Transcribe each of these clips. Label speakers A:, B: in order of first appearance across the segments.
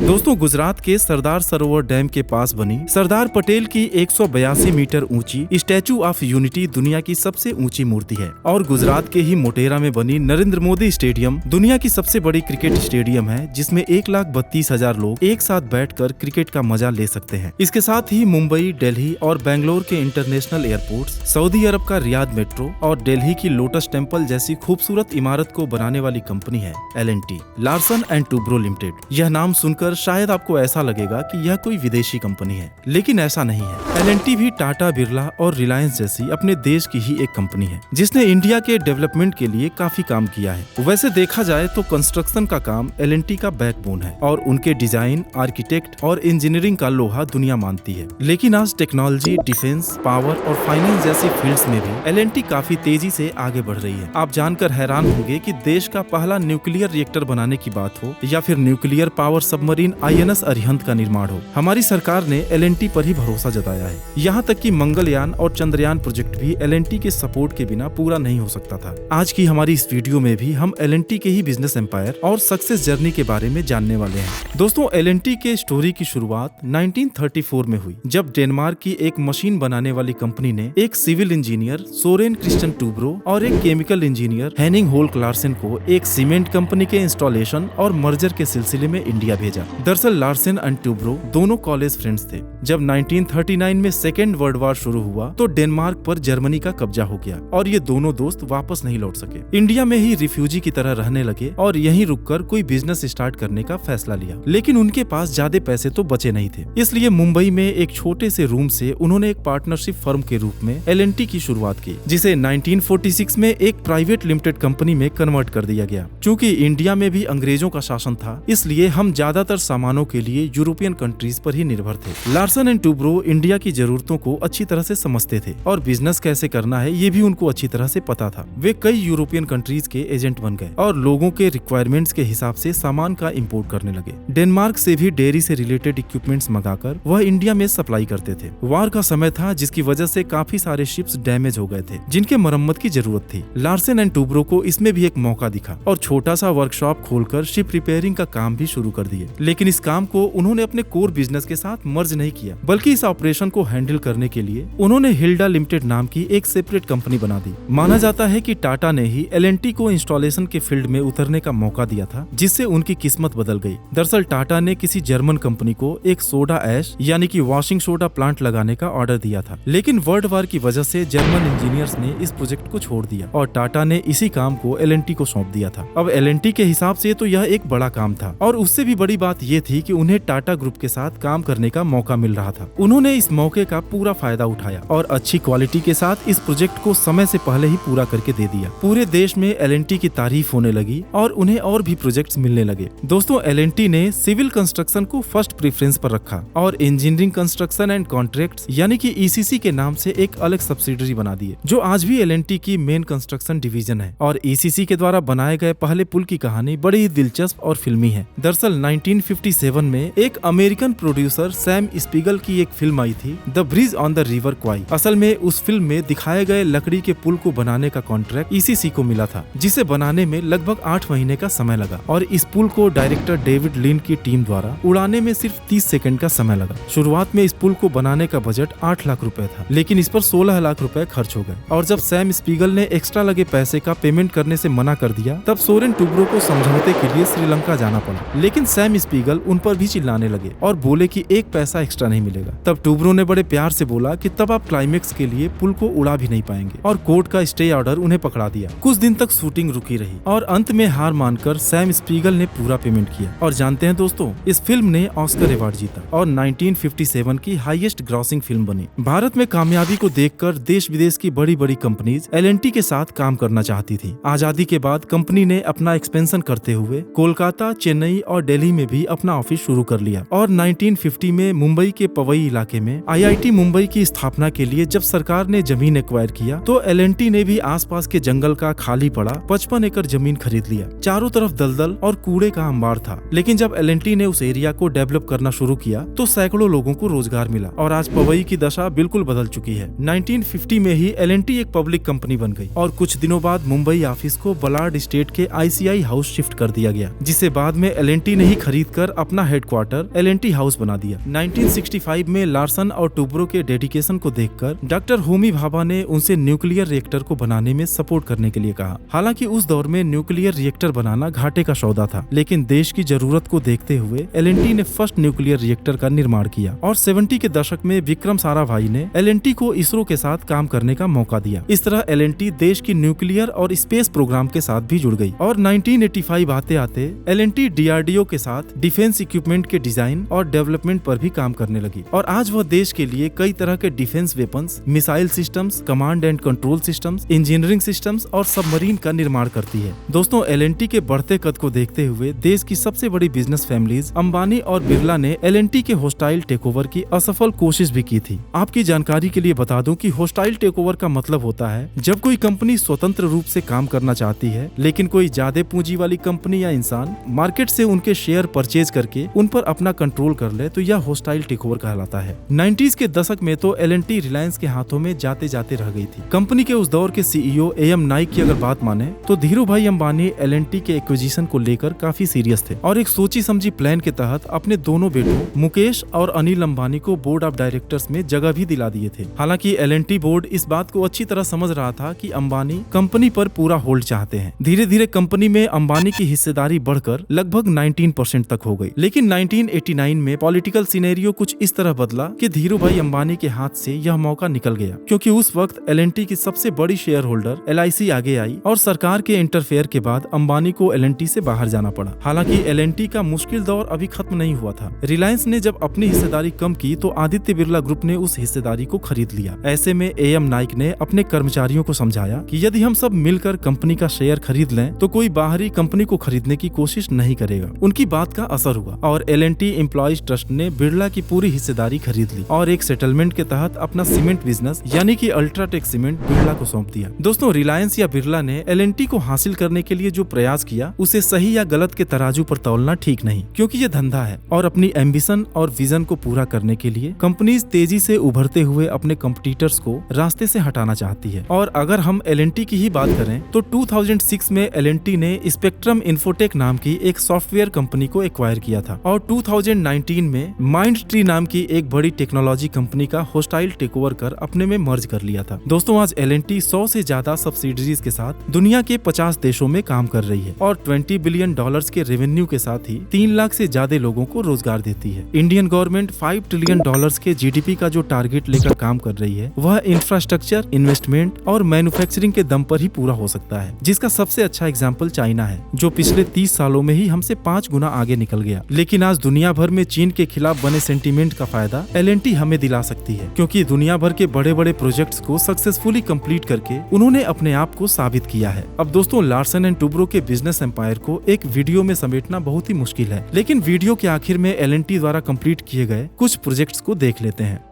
A: दोस्तों, गुजरात के सरदार सरोवर डैम के पास बनी सरदार पटेल की 182 मीटर ऊंची स्टैचू ऑफ यूनिटी दुनिया की सबसे ऊंची मूर्ति है। और गुजरात के ही मोटेरा में बनी नरेंद्र मोदी स्टेडियम दुनिया की सबसे बड़ी क्रिकेट स्टेडियम है, जिसमें 1,32,000 लोग एक साथ बैठकर क्रिकेट का मजा ले सकते हैं। इसके साथ ही मुंबई, दिल्ली और बेंगलोर के इंटरनेशनल एयरपोर्ट्स, सऊदी अरब का रियाद मेट्रो और दिल्ली की लोटस टेम्पल जैसी खूबसूरत इमारत को बनाने वाली कंपनी है L&T, Larsen and Toubro limited. यह नाम सुनकर शायद आपको ऐसा लगेगा कि यह कोई विदेशी कंपनी है, लेकिन ऐसा नहीं है। L&T भी टाटा, बिरला और रिलायंस जैसी अपने देश की ही एक कंपनी है, जिसने इंडिया के डेवलपमेंट के लिए काफी काम किया है। वैसे देखा जाए तो कंस्ट्रक्शन का काम L&T का बैकबोन है और उनके डिजाइन, आर्किटेक्ट और इंजीनियरिंग का लोहा दुनिया मानती है। लेकिन आज टेक्नोलॉजी, डिफेंस, पावर और फाइनेंस जैसी फील्ड्स में भी L&T काफी तेजी से आगे बढ़ रही है। आप जानकर हैरान होंगे कि देश का पहला न्यूक्लियर रिएक्टर बनाने की बात हो या फिर nuclear power submarine INS Arihant का निर्माण हो, हमारी सरकार ने L&T पर ही भरोसा जताया है। यहाँ तक कि मंगलयान और चंद्रयान प्रोजेक्ट भी L&T के सपोर्ट के बिना पूरा नहीं हो सकता था। आज की हमारी इस वीडियो में भी हम L&T के ही बिजनेस एम्पायर और सक्सेस जर्नी के बारे में जानने वाले हैं। दोस्तों, L&T के स्टोरी की शुरुआत 1934 में हुई, जब डेनमार्क की एक मशीन बनाने वाली कंपनी ने एक civil engineer Soren Kristian Toubro और एक chemical engineer Henning Holck Larsen को एक सीमेंट कंपनी के इंस्टॉलेशन और मर्जर के सिलसिले में इंडिया भेजा। दरअसल लार्सन एंड टूब्रो दोनों कॉलेज फ्रेंड्स थे। जब 1939 में सेकेंड वर्ल्ड वॉर शुरू हुआ तो डेनमार्क पर जर्मनी का कब्जा हो गया और ये दोनों दोस्त वापस नहीं लौट सके। इंडिया में ही रिफ्यूजी की तरह रहने लगे और यहीं रुककर कोई बिजनेस स्टार्ट करने का फैसला लिया। लेकिन उनके पास ज्यादा पैसे तो बचे नहीं थे, इसलिए मुंबई में एक छोटे से रूम से उन्होंने एक पार्टनरशिप फर्म के रूप में L&T की शुरुआत की, जिसे 1946 में एक प्राइवेट लिमिटेड कंपनी में कन्वर्ट कर दिया गया। चूंकि इंडिया में भी अंग्रेजों का शासन था, इसलिए हम ज्यादातर सामानों के लिए यूरोपियन कंट्रीज पर ही निर्भर थे। लार्सन एंड टूब्रो इंडिया की जरूरतों को अच्छी तरह से समझते थे और बिजनेस कैसे करना है ये भी उनको अच्छी तरह से पता था। वे कई यूरोपियन कंट्रीज के एजेंट बन गए और लोगों के रिक्वायरमेंट्स के हिसाब से सामान का इंपोर्ट करने लगे। डेनमार्क से भी डेयरी से रिलेटेड इक्विपमेंट्स मंगाकर वह इंडिया में सप्लाई करते थे। वार का समय था, जिसकी वजह से काफी सारे शिप्स डैमेज हो गए थे, जिनके मरम्मत की जरूरत थी। लार्सन एंड टूब्रो को इसमें भी एक मौका दिखा और छोटा सा वर्कशॉप खोलकर शिप रिपेयरिंग का काम भी शुरू कर दिए। लेकिन इस काम को उन्होंने अपने कोर बिजनेस के साथ मर्ज नहीं किया, बल्कि इस ऑपरेशन को हैंडल करने के लिए उन्होंने हिल्डा लिमिटेड नाम की एक सेपरेट कंपनी बना दी। माना जाता है कि टाटा ने ही L&T को इंस्टॉलेशन के फील्ड में उतरने का मौका दिया था, जिससे उनकी किस्मत बदल गई। दरअसल टाटा ने किसी जर्मन कंपनी को एक सोडा ऐश यानी कि वॉशिंग सोडा प्लांट लगाने का ऑर्डर दिया था, लेकिन वर्ल्ड वार की वजह से जर्मन इंजीनियर्स ने इस प्रोजेक्ट को छोड़ दिया और टाटा ने इसी काम को L&T को सौंप दिया था। अब L&T के हिसाब से तो यह एक बड़ा काम था और उससे भी बड़ी बात यह थी कि उन्हें टाटा ग्रुप के साथ काम करने का मौका मिल रहा था। उन्होंने इस मौके का पूरा फायदा उठाया और अच्छी क्वालिटी के साथ इस प्रोजेक्ट को समय से पहले ही पूरा करके दे दिया। पूरे देश में L&T की तारीफ होने लगी और उन्हें और भी प्रोजेक्ट्स मिलने लगे। दोस्तों, L&T ने सिविल कंस्ट्रक्शन को फर्स्ट प्रेफरेंस पर रखा और इंजीनियरिंग कंस्ट्रक्शन एंड कॉन्ट्रैक्ट्स यानी कि ECC के नाम से एक अलग सब्सिडरी बना दिए, जो आज भी L&T की मेन कंस्ट्रक्शन डिवीजन है। और ECC के द्वारा बनाए गए पहले पुल की कहानी बड़ी ही दिलचस्प और फिल्मी है। दरअसल 1957 में एक अमेरिकन प्रोड्यूसर सैम स्पीगल की एक फिल्म आई थी, the bridge on the river Kwai. असल में उस फिल्म में दिखाए गए लकड़ी के पुल को बनाने का कॉन्ट्रैक्ट ECC को मिला था, जिसे बनाने में लगभग 8 महीने का समय लगा और इस पुल को डायरेक्टर डेविड लिन की टीम द्वारा उड़ाने में सिर्फ 30 सेकंड का समय लगा। शुरुआत में इस पुल को बनाने का बजट 8 लाख रुपए था, लेकिन इस पर 16 लाख रुपए खर्च हो गए और जब सैम स्पीगल ने एक्स्ट्रा लगे पैसे का पेमेंट करने से मना कर दिया, तब सोरेन टूब्रो को समझौते के लिए श्रीलंका जाना पड़ा। लेकिन सैम स्पीगल उन पर भी चिल्लाने लगे और बोले कि एक पैसा एक्स्ट्रा नहीं मिलेगा। तब टूब्रो ने बड़े प्यार से बोला कि तब आप क्लाइमेक्स के लिए पुल को उड़ा भी नहीं पाएंगे और कोर्ट का स्टे ऑर्डर उन्हें पकड़ा दिया। कुछ दिन तक शूटिंग रुकी रही और अंत में हार मानकर सैम स्पीगल ने पूरा पेमेंट किया। और जानते हैं दोस्तों, इस फिल्म ने ऑस्कर अवार्ड जीता और 1957 की हाईएस्ट ग्रॉसिंग फिल्म बनी। भारत में कामयाबी को देखकर देश विदेश की बड़ी बड़ी कंपनीज L&T के साथ काम करना चाहती थी। आजादी के बाद कंपनी ने अपना एक्सपेंशन करते हुए कोलकाता, चेन्नई और दिल्ली में भी अपना ऑफिस शुरू कर लिया और 1950 में मुंबई के पवई इलाके में IIT मुंबई की स्थापना के लिए जब सरकार ने जमीन एक्वायर किया तो L&T ने भी आसपास के जंगल का खाली पड़ा 55 एकड़ जमीन खरीद लिया। चारों तरफ दलदल और कूड़े का अंबार था, लेकिन जब L&T ने उस एरिया को डेवलप करना शुरू किया तो सैकड़ों लोगों को रोजगार मिला और आज पवई की दशा बिल्कुल बदल चुकी है। 1950 में ही L&T एक पब्लिक कंपनी बन गई और कुछ दिनों बाद मुंबई ऑफिस को बलार्ड स्टेट के ICI हाउस शिफ्ट कर दिया गया, जिसे बाद में L&T ने ही खरीद कर अपना हेडक्वार्टर एल&टी हाउस बना दिया। 1965 में लार्सन और टूब्रो के डेडिकेशन को देखकर डॉक्टर होमी भाभा ने उनसे न्यूक्लियर रिएक्टर को बनाने में सपोर्ट करने के लिए कहा। हालांकि उस दौर में न्यूक्लियर रिएक्टर बनाना घाटे का सौदा था, लेकिन देश की जरूरत को देखते हुए एल&टी ने फर्स्ट न्यूक्लियर रिएक्टर का निर्माण किया और 70 के दशक में विक्रम साराभाई ने एल&टी को इसरो के साथ काम करने का मौका दिया। इस तरह एल&टी देश की न्यूक्लियर और स्पेस प्रोग्राम के साथ भी जुड़ गई और 1985 आते आते एल&टी डीआरडीओ के साथ डिफेंस इक्विपमेंट के डिजाइन और डेवलपमेंट पर भी काम करने लगी और आज वह देश के लिए कई तरह के defence weapons, missile systems, command and control systems, engineering systems और सबमरीन का निर्माण करती है। दोस्तों, एल&टी के बढ़ते कद को देखते हुए देश की सबसे बड़ी बिजनेस फैमिलीज अंबानी और बिरला ने एल&टी के होस्टाइल टेकओवर की असफल कोशिश भी की थी। आपकी जानकारी के लिए बता दूं कि होस्टाइल टेकओवर का मतलब होता है जब कोई कंपनी स्वतंत्र रूप से काम करना चाहती है, लेकिन कोई ज्यादा पूंजी वाली कंपनी या इंसान मार्केट से उनके शेयर परचेज करके उन पर अपना कंट्रोल कर ले, तो यह होस्टाइल टेकओवर कहलाता है। 90s के दशक में तो एल&टी रिलायंस के हाथों में जाते जाते रह गई थी। कंपनी के उस दौर के सीईओ एम नाइक की अगर बात माने तो धीरू भाई अंबानी एल&टी के एक्विजिशन को लेकर काफी सीरियस थे और एक सोची समझी प्लान के तहत अपने दोनों बेटों मुकेश और अनिल अंबानी को बोर्ड ऑफ डायरेक्टर्स में जगह भी दिला दिए थे। हालांकि एल&टी बोर्ड इस बात को अच्छी तरह समझ रहा था कि अंबानी कंपनी पर पूरा होल्ड चाहते हैं। धीरे धीरे कंपनी में अंबानी की हिस्सेदारी बढ़कर लगभग 19% तक हो गई। लेकिन 1989 में पॉलिटिकल सिनेरियो कुछ इस तरह बदला कि धीरू भाई अंबानी के हाथ से यह मौका निकल गया, क्योंकि उस वक्त एल&टी की सबसे बड़ी शेयर होल्डर LIC आगे आई और सरकार के इंटरफेयर के बाद अंबानी को एल&टी से बाहर जाना पड़ा। हालांकि एल&टी का मुश्किल दौर अभी खत्म नहीं हुआ था। रिलायंस ने जब अपनी हिस्सेदारी कम की तो आदित्य बिरला ग्रुप ने उस हिस्सेदारी को खरीद लिया। ऐसे में एम नाइक ने अपने कर्मचारियों को समझाया कि यदि हम सब मिलकर कंपनी का शेयर खरीद लें तो कोई बाहरी कंपनी को खरीदने की कोशिश नहीं करेगा। उनकी बात का असर हुआ और एल&टी एम्प्लॉइज ट्रस्ट ने बिरला की पूरी हिस्सेदारी खरीद ली और एक सेटलमेंट के तहत अपना सीमेंट बिजनेस यानी कि अल्ट्राटेक सीमेंट बिरला को सौंप दिया। दोस्तों, रिलायंस या बिरला ने एल&टी को हासिल करने के लिए जो प्रयास किया उसे सही या गलत के तराजू पर तौलना ठीक नहीं, क्योंकि ये धंधा है और अपनी एम्बिशन और विजन को पूरा करने के लिए कंपनीज तेजी से उभरते हुए अपने कंपटीटर्स को रास्ते से हटाना चाहती है। और अगर हम एल&टी की ही बात करें तो 2006 में एल&टी ने स्पेक्ट्रम इन्फोटेक नाम की एक सॉफ्टवेयर कंपनी को एक्वायर किया था और 2019 में माइंडट्री नाम की एक बड़ी टेक्नोलॉजी कंपनी का होस्टाइल टेकओवर कर अपने में मर्ज कर लिया था। दोस्तों, आज एल&टी 100 से ज्यादा सब्सिडीज के साथ दुनिया के 50 देशों में काम कर रही है और $20 बिलियन के रेवेन्यू के साथ ही 3 लाख से ज्यादा लोगों को रोजगार देती है। इंडियन गवर्नमेंट $5 ट्रिलियन के GDP का जो टारगेट लेकर काम कर रही है वह इंफ्रास्ट्रक्चर, इन्वेस्टमेंट और मैन्युफैक्चरिंग के दम पर ही पूरा हो सकता है, जिसका सबसे अच्छा एग्जाम्पल चाइना है, जो पिछले 30 सालों में ही हमसे 5 गुना आगे निकल गया। लेकिन आज दुनिया भर में चीन के खिलाफ बने सेंटीमेंट का फायदा एल&टी हमें दिला सकती है, क्योंकि दुनिया भर के बड़े बड़े प्रोजेक्ट्स को सक्सेसफुली कंप्लीट करके उन्होंने अपने आप को साबित किया है। अब दोस्तों, लार्सन एंड टूब्रो के बिजनेस एम्पायर को एक वीडियो में समेटना बहुत ही मुश्किल है, लेकिन वीडियो के आखिर में एल&टी द्वारा कंप्लीट किए गए कुछ प्रोजेक्ट्स को देख लेते हैं।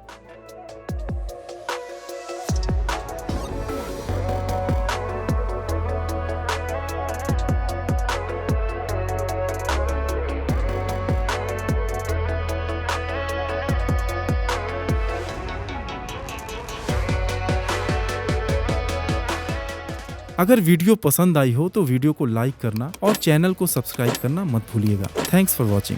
A: अगर वीडियो पसंद आई हो तो वीडियो को लाइक करना और चैनल को सब्सक्राइब करना मत भूलिएगा। Thanks for watching.